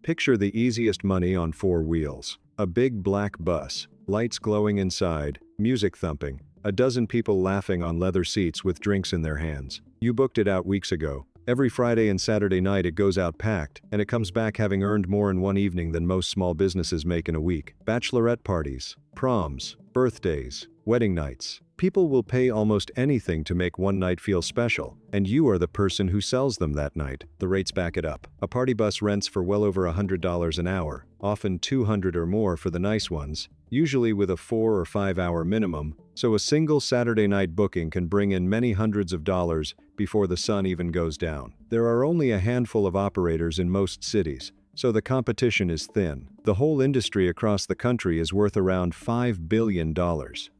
Picture the easiest money on four wheels. A big black bus, lights glowing inside, music thumping, a dozen people laughing on leather seats with drinks in their hands. You booked it out weeks ago. Every Friday and Saturday night it goes out packed, and it comes back having earned more in one evening than most small businesses make in a week. Bachelorette parties, proms, birthdays, wedding nights. People will pay almost anything to make one night feel special, and you are the person who sells them that night. The rates back it up. A party bus rents for well over $100 an hour, often $200 or more for the nice ones, usually with a 4 or 5 hour minimum, so a single Saturday night booking can bring in many hundreds of dollars before the sun even goes down. There are only a handful of operators in most cities, so the competition is thin. The whole industry across the country is worth around $5 billion.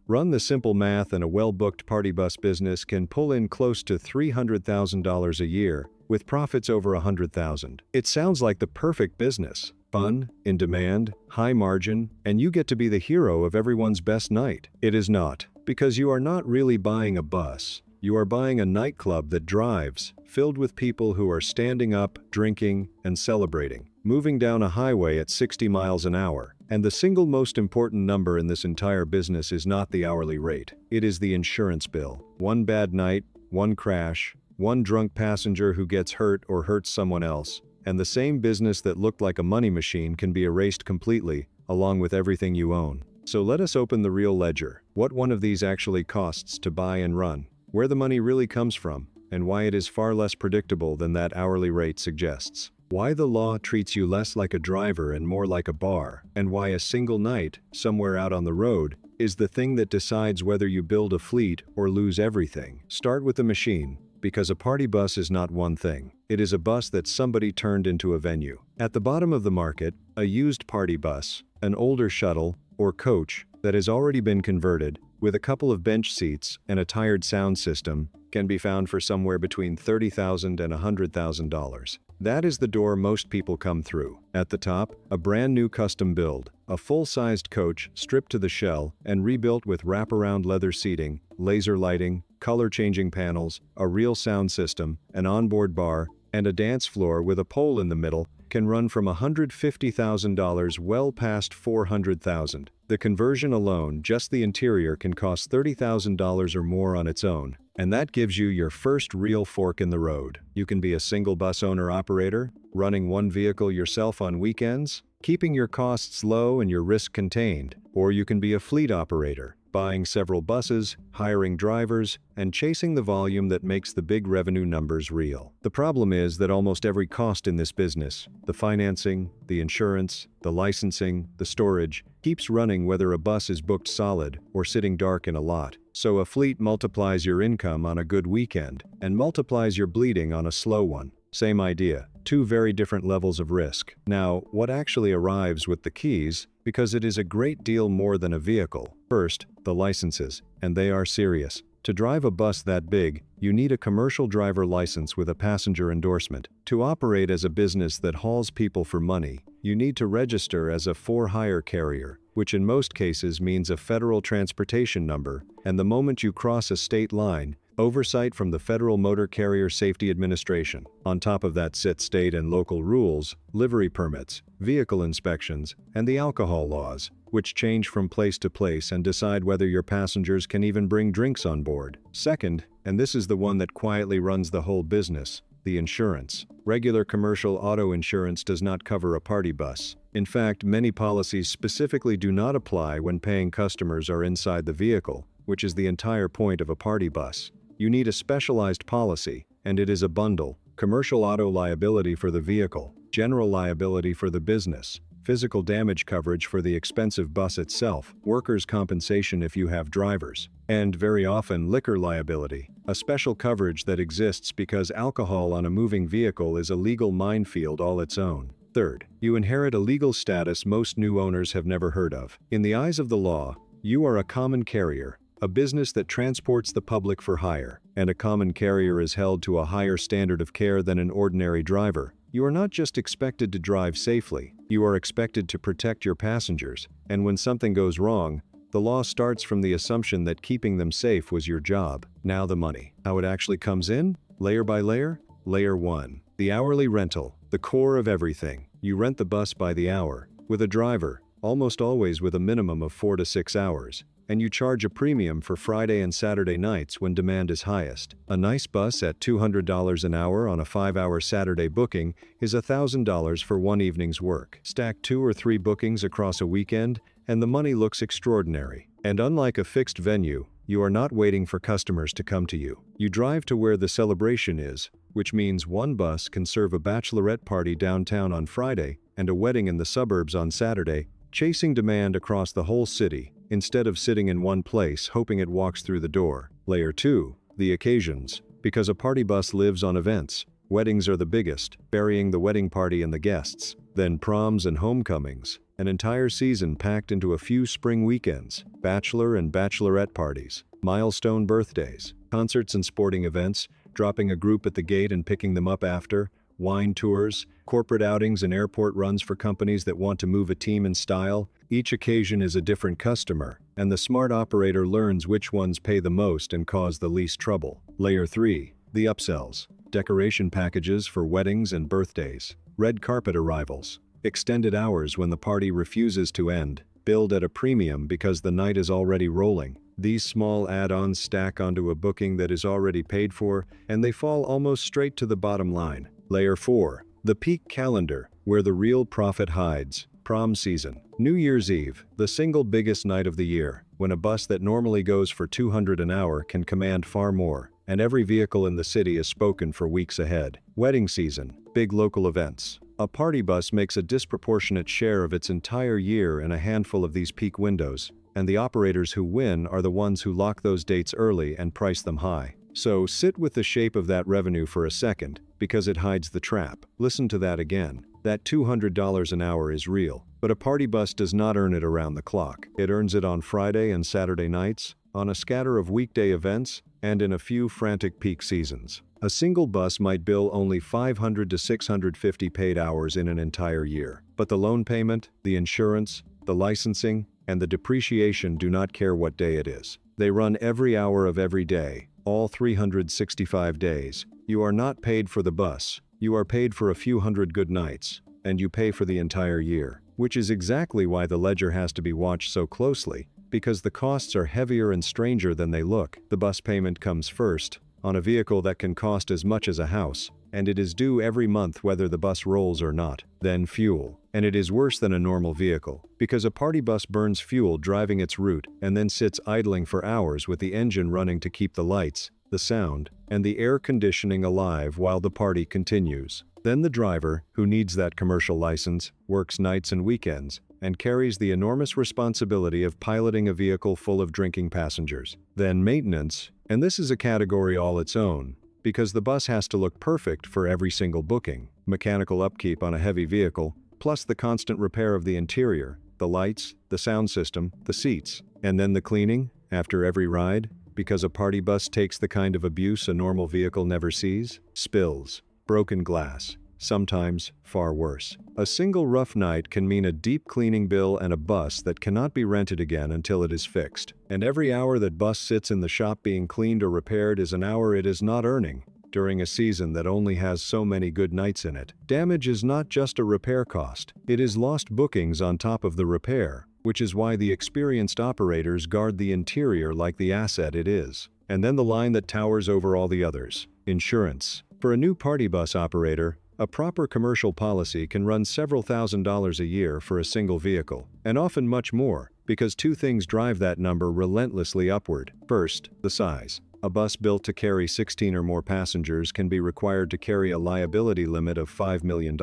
Run the simple math and a well-booked party bus business can pull in close to $300,000 a year, with profits over $100,000. It sounds like the perfect business. Fun, in demand, high margin, and you get to be the hero of everyone's best night. It is not, because you are not really buying a bus. You are buying a nightclub that drives, filled with people who are standing up, drinking, and celebrating, moving down a highway at 60 miles an hour. And the single most important number in this entire business is not the hourly rate. It is the insurance bill. One bad night, one crash, one drunk passenger who gets hurt or hurts someone else, and the same business that looked like a money machine can be erased completely, along with everything you own. So let us open the real ledger. What one of these actually costs to buy and run, where the money really comes from, and why it is far less predictable than that hourly rate suggests. Why the law treats you less like a driver and more like a bar, and why a single night, somewhere out on the road, is the thing that decides whether you build a fleet or lose everything. Start with the machine, because a party bus is not one thing. It is a bus that somebody turned into a venue. At the bottom of the market, a used party bus, an older shuttle or coach that has already been converted, with a couple of bench seats and a tired sound system, can be found for somewhere between $30,000 and $100,000. That is the door most people come through. At the top, a brand new custom build, a full-sized coach stripped to the shell and rebuilt with wraparound leather seating, laser lighting, color-changing panels, a real sound system, an onboard bar, and a dance floor with a pole in the middle, can run from $150,000 well past $400,000. The conversion alone, just the interior, can cost $30,000 or more on its own, and that gives you your first real fork in the road. You can be a single bus owner-operator, running one vehicle yourself on weekends, keeping your costs low and your risk contained, or you can be a fleet operator, buying several buses, hiring drivers, and chasing the volume that makes the big revenue numbers real. The problem is that almost every cost in this business, the financing, the insurance, the licensing, the storage, keeps running whether a bus is booked solid or sitting dark in a lot. So a fleet multiplies your income on a good weekend and multiplies your bleeding on a slow one. Same idea, two very different levels of risk. Now, what actually arrives with the keys, because it is a great deal more than a vehicle. First, the licenses, and they are serious. To drive a bus that big, you need a commercial driver license with a passenger endorsement. To operate as a business that hauls people for money, you need to register as a for-hire carrier, which in most cases means a federal transportation number, and the moment you cross a state line, oversight from the Federal Motor Carrier Safety Administration. On top of that sit state and local rules, livery permits, vehicle inspections, and the alcohol laws, which change from place to place and decide whether your passengers can even bring drinks on board. Second, and this is the one that quietly runs the whole business, the insurance. Regular commercial auto insurance does not cover a party bus. In fact, many policies specifically do not apply when paying customers are inside the vehicle, which is the entire point of a party bus. You need a specialized policy, and it is a bundle: commercial auto liability for the vehicle, general liability for the business, physical damage coverage for the expensive bus itself, workers' compensation if you have drivers, and very often liquor liability, a special coverage that exists because alcohol on a moving vehicle is a legal minefield all its own. Third, you inherit a legal status most new owners have never heard of. In the eyes of the law, you are a common carrier, a business that transports the public for hire, and a common carrier is held to a higher standard of care than an ordinary driver. You are not just expected to drive safely, you are expected to protect your passengers, and when something goes wrong, the law starts from the assumption that keeping them safe was your job. Now the money. How it actually comes in? Layer by layer? Layer 1. The hourly rental, the core of everything. You rent the bus by the hour, with a driver, almost always with a minimum of 4 to 6 hours, and you charge a premium for Friday and Saturday nights when demand is highest. A nice bus at $200 an hour on a 5-hour Saturday booking is $1,000 for one evening's work. Stack 2 or 3 bookings across a weekend, and the money looks extraordinary. And unlike a fixed venue, you are not waiting for customers to come to you. You drive to where the celebration is, which means one bus can serve a bachelorette party downtown on Friday and a wedding in the suburbs on Saturday, chasing demand across the whole city, instead of sitting in one place hoping it walks through the door. Layer 2. The occasions. Because a party bus lives on events. Weddings are the biggest, burying the wedding party and the guests. Then proms and homecomings. An entire season packed into a few spring weekends. Bachelor and bachelorette parties. Milestone birthdays. Concerts and sporting events. Dropping a group at the gate and picking them up after. Wine tours. Corporate outings and airport runs for companies that want to move a team in style. Each occasion is a different customer, and the smart operator learns which ones pay the most and cause the least trouble. Layer 3. The upsells. Decoration packages for weddings and birthdays. Red carpet arrivals. Extended hours when the party refuses to end. Billed at a premium because the night is already rolling. These small add-ons stack onto a booking that is already paid for, and they fall almost straight to the bottom line. Layer 4. The peak calendar, where the real profit hides. Prom season. New Year's Eve, the single biggest night of the year, when a bus that normally goes for $200 an hour can command far more, and every vehicle in the city is spoken for weeks ahead. Wedding season. Big local events. A party bus makes a disproportionate share of its entire year in a handful of these peak windows, and the operators who win are the ones who lock those dates early and price them high. So sit with the shape of that revenue for a second, because it hides the trap. Listen to that again. That $200 an hour is real, but a party bus does not earn it around the clock. It earns it on Friday and Saturday nights, on a scatter of weekday events, and in a few frantic peak seasons. A single bus might bill only 500 to 650 paid hours in an entire year, but the loan payment, the insurance, the licensing, and the depreciation do not care what day it is. They run every hour of every day, all 365 days. You are not paid for the bus. You are paid for a few hundred good nights, and you pay for the entire year, which is exactly why the ledger has to be watched so closely, because the costs are heavier and stranger than they look. The bus payment comes first, on a vehicle that can cost as much as a house, and it is due every month whether the bus rolls or not. Then fuel. And it is worse than a normal vehicle, because a party bus burns fuel driving its route and then sits idling for hours with the engine running to keep the lights, the sound, and the air conditioning alive while the party continues. Then the driver, who needs that commercial license, works nights and weekends, and carries the enormous responsibility of piloting a vehicle full of drinking passengers. Then maintenance, and this is a category all its own, because the bus has to look perfect for every single booking. Mechanical upkeep on a heavy vehicle, plus the constant repair of the interior, the lights, the sound system, the seats, and then the cleaning, after every ride, because a party bus takes the kind of abuse a normal vehicle never sees. Spills, broken glass, sometimes far worse. A single rough night can mean a deep cleaning bill and a bus that cannot be rented again until it is fixed. And every hour that bus sits in the shop being cleaned or repaired is an hour it is not earning, during a season that only has so many good nights in it. Damage is not just a repair cost, it is lost bookings on top of the repair, which is why the experienced operators guard the interior like the asset it is. And then the line that towers over all the others: insurance. For a new party bus operator, a proper commercial policy can run several $1,000s a year for a single vehicle, and often much more, because two things drive that number relentlessly upward. First, the size. A bus built to carry 16 or more passengers can be required to carry a liability limit of $5 million,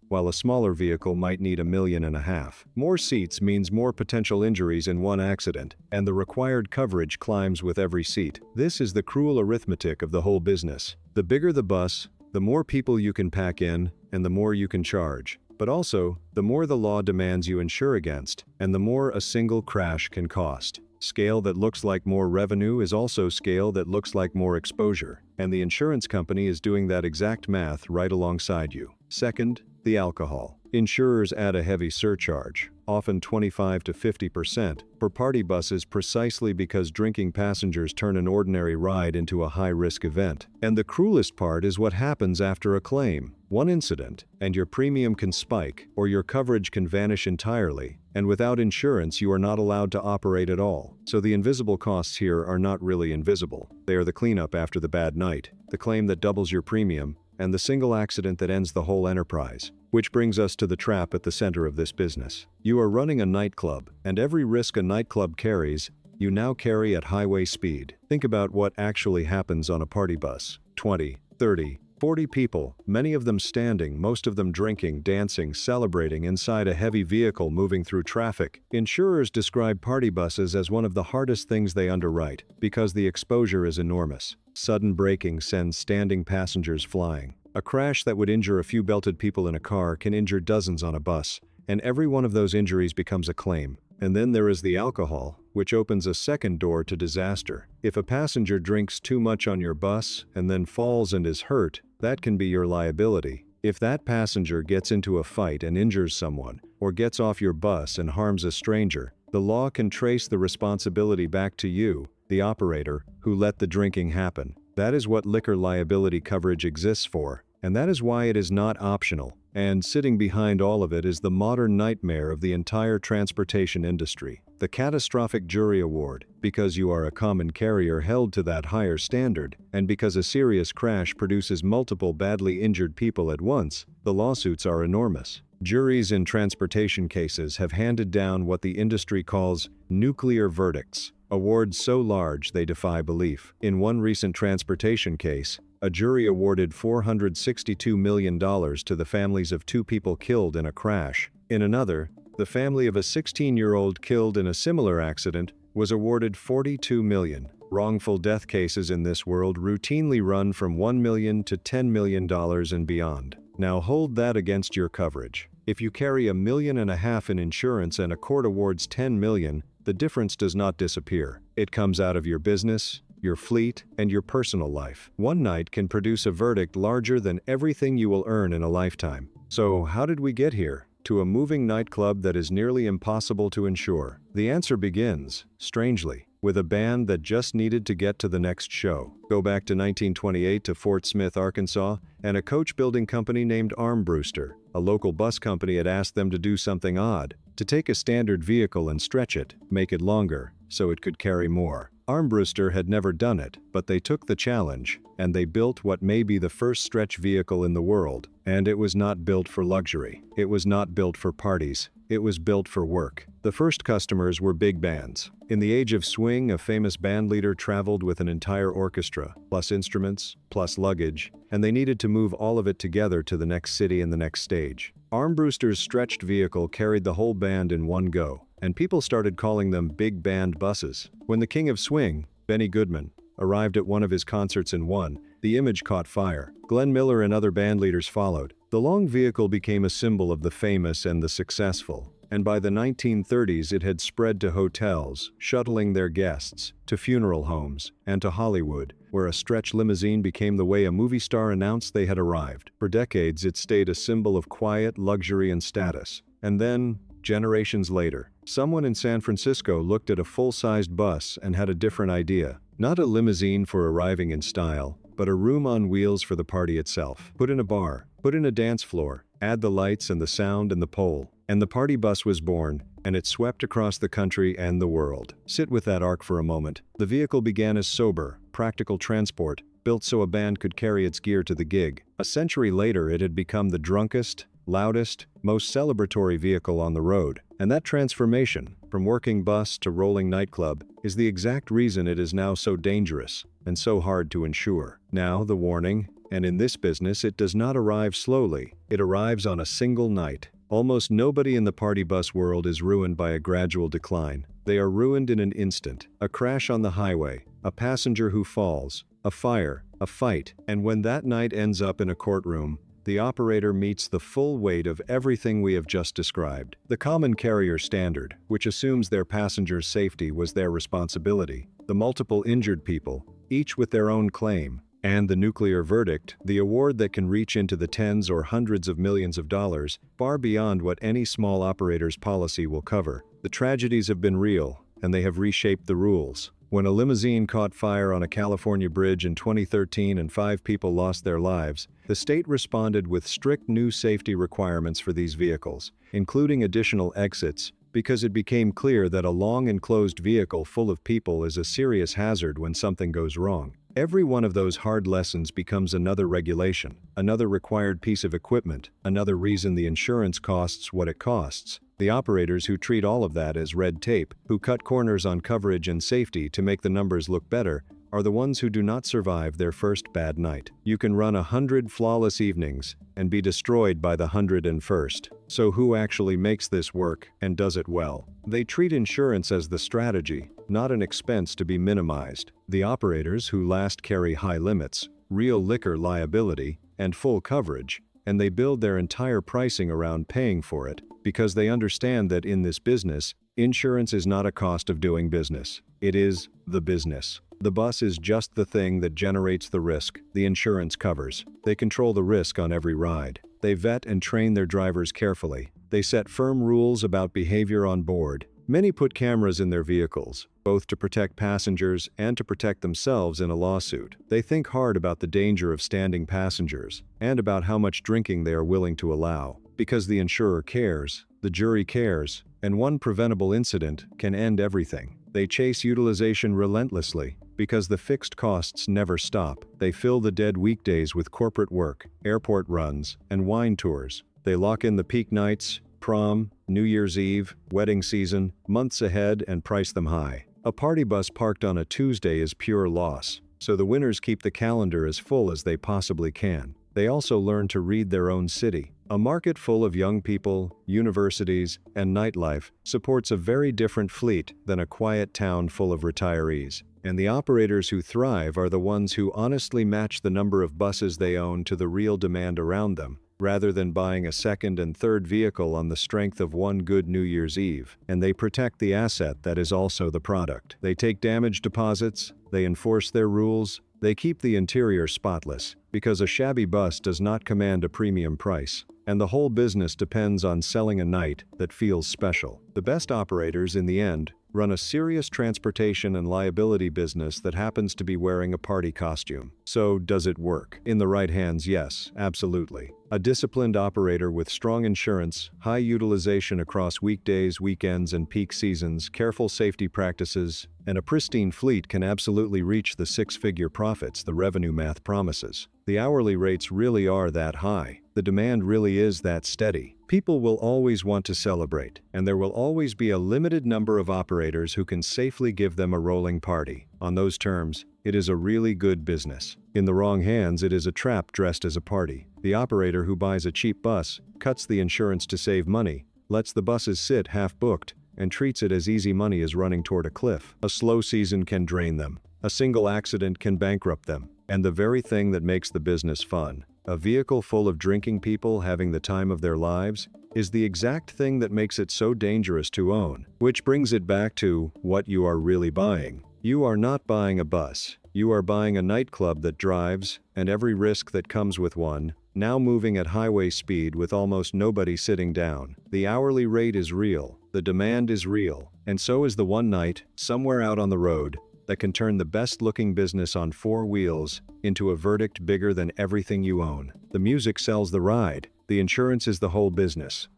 while a smaller vehicle might need $1.5 million. More seats means more potential injuries in one accident, and the required coverage climbs with every seat. This is the cruel arithmetic of the whole business. The bigger the bus, the more people you can pack in, and the more you can charge. But also, the more the law demands you insure against, and the more a single crash can cost. Scale that looks like more revenue is also scale that looks like more exposure, and the insurance company is doing that exact math right alongside you. Second, the alcohol. Insurers add a heavy surcharge, often 25 to 50%, for party buses precisely because drinking passengers turn an ordinary ride into a high-risk event. And the cruelest part is what happens after a claim. One incident, and your premium can spike, or your coverage can vanish entirely, and without insurance you are not allowed to operate at all. So the invisible costs here are not really invisible. They are the cleanup after the bad night, the claim that doubles your premium, and the single accident that ends the whole enterprise. Which brings us to the trap at the center of this business. You are running a nightclub, and every risk a nightclub carries, you now carry at highway speed. Think about what actually happens on a party bus. 20, 30, 40 people, many of them standing, most of them drinking, dancing, celebrating inside a heavy vehicle moving through traffic. Insurers describe party buses as one of the hardest things they underwrite, because the exposure is enormous. Sudden braking sends standing passengers flying. A crash that would injure a few belted people in a car can injure dozens on a bus, and every one of those injuries becomes a claim. And then there is the alcohol, which opens a second door to disaster. If a passenger drinks too much on your bus and then falls and is hurt, that can be your liability. If that passenger gets into a fight and injures someone, or gets off your bus and harms a stranger, the law can trace the responsibility back to you, the operator, who let the drinking happen. That is what liquor liability coverage exists for, and that is why it is not optional. And sitting behind all of it is the modern nightmare of the entire transportation industry. The catastrophic jury award, because you are a common carrier held to that higher standard, and because a serious crash produces multiple badly injured people at once, the lawsuits are enormous. Juries in transportation cases have handed down what the industry calls nuclear verdicts, awards so large they defy belief. In one recent transportation case, a jury awarded $462 million to the families of 2 people killed in a crash. In another, the family of a 16-year-old killed in a similar accident was awarded $42 million. Wrongful death cases in this world routinely run from $1 million to $10 million and beyond. Now hold that against your coverage. If you carry $1.5 million in insurance and a court awards $10 million, the difference does not disappear. It comes out of your business, your fleet, and your personal life. One night can produce a verdict larger than everything you will earn in a lifetime. So how did we get here? To a moving nightclub that is nearly impossible to insure? The answer begins, strangely, with a band that just needed to get to the next show. Go back to 1928 to Fort Smith, Arkansas, and a coach-building company named Armbruster, a local bus company, had asked them to do something odd, to take a standard vehicle and stretch it, make it longer, so it could carry more. Armbruster had never done it, but they took the challenge, and they built what may be the first stretch vehicle in the world. And it was not built for luxury. It was not built for parties. It was built for work. The first customers were big bands. In the age of swing, a famous band leader traveled with an entire orchestra, plus instruments, plus luggage, and they needed to move all of it together to the next city and the next stage. Armbruster's stretched vehicle carried the whole band in one go, and people started calling them big band buses. When the king of swing, Benny Goodman, arrived at one of his concerts in one, the image caught fire. Glenn Miller and other bandleaders followed. The long vehicle became a symbol of the famous and the successful, and by the 1930s it had spread to hotels, shuttling their guests, to funeral homes, and to Hollywood, where a stretch limousine became the way a movie star announced they had arrived. For decades it stayed a symbol of quiet, luxury, and status. And then, generations later, someone in San Francisco looked at a full-sized bus and had a different idea. Not a limousine for arriving in style, but a room on wheels for the party itself. Put in a bar, put in a dance floor, add the lights and the sound and the pole, and the party bus was born, and it swept across the country and the world. Sit with that arc for a moment. The vehicle began as sober, practical transport, built so a band could carry its gear to the gig. A century later, it had become the drunkest, loudest, most celebratory vehicle on the road. And that transformation, from working bus to rolling nightclub, is the exact reason it is now so dangerous and so hard to insure. Now the warning, and in this business it does not arrive slowly, it arrives on a single night. Almost nobody in the party bus world is ruined by a gradual decline. They are ruined in an instant. A crash on the highway, a passenger who falls, a fire, a fight, and when that night ends up in a courtroom, the operator meets the full weight of everything we have just described. The common carrier standard, which assumes their passengers' safety was their responsibility. The multiple injured people, each with their own claim, And the nuclear verdict, the award that can reach into the tens or hundreds of millions of dollars, far beyond what any small operator's policy will cover. The tragedies have been real, and they have reshaped the rules. When a limousine caught fire on a California bridge in 2013 and 5 people lost their lives, the state responded with strict new safety requirements for these vehicles, including additional exits, because it became clear that a long enclosed vehicle full of people is a serious hazard when something goes wrong. Every one of those hard lessons becomes another regulation, another required piece of equipment, another reason the insurance costs what it costs. The operators who treat all of that as red tape, who cut corners on coverage and safety to make the numbers look better, are the ones who do not survive their first bad night. You can run 100 flawless evenings and be destroyed by the 101st. So who actually makes this work and does it well? They treat insurance as the strategy, not an expense to be minimized. The operators who last carry high limits, real liquor liability, and full coverage, and they build their entire pricing around paying for it, because they understand that in this business, insurance is not a cost of doing business. It is the business. The bus is just the thing that generates the risk the insurance covers. They control the risk on every ride. They vet and train their drivers carefully. They set firm rules about behavior on board. Many put cameras in their vehicles, both to protect passengers and to protect themselves in a lawsuit. They think hard about the danger of standing passengers and about how much drinking they are willing to allow. Because the insurer cares, the jury cares, and one preventable incident can end everything. They chase utilization relentlessly because the fixed costs never stop. They fill the dead weekdays with corporate work, airport runs, and wine tours. They lock in the peak nights, prom, New Year's Eve, wedding season, months ahead and price them high. A party bus parked on a Tuesday is pure loss, so the winners keep the calendar as full as they possibly can. They also learn to read their own city. A market full of young people, universities, and nightlife supports a very different fleet than a quiet town full of retirees. And the operators who thrive are the ones who honestly match the number of buses they own to the real demand around them, rather than buying a second and third vehicle on the strength of one good New Year's Eve. And they protect the asset that is also the product. They take damage deposits, they enforce their rules, they keep the interior spotless, because a shabby bus does not command a premium price. And the whole business depends on selling a night that feels special. The best operators, in the end, run a serious transportation and liability business that happens to be wearing a party costume. So, does it work? In the right hands, yes, absolutely. A disciplined operator with strong insurance, high utilization across weekdays, weekends, and peak seasons, careful safety practices, and a pristine fleet can absolutely reach the six-figure profits the revenue math promises. The hourly rates really are that high. The demand really is that steady. People will always want to celebrate, and there will always be a limited number of operators who can safely give them a rolling party. On those terms, it is a really good business. In the wrong hands, it is a trap dressed as a party. The operator who buys a cheap bus, cuts the insurance to save money, lets the buses sit half-booked, and treats it as easy money as running toward a cliff. A slow season can drain them. A single accident can bankrupt them. And the very thing that makes the business fun, a vehicle full of drinking people having the time of their lives, is the exact thing that makes it so dangerous to own. Which brings it back to what you are really buying. You are not buying a bus. You are buying a nightclub that drives, and every risk that comes with one, now moving at highway speed with almost nobody sitting down. The hourly rate is real, the demand is real, and so is the one night, somewhere out on the road, that can turn the best-looking business on four wheels into a verdict bigger than everything you own. The music sells the ride. The insurance is the whole business.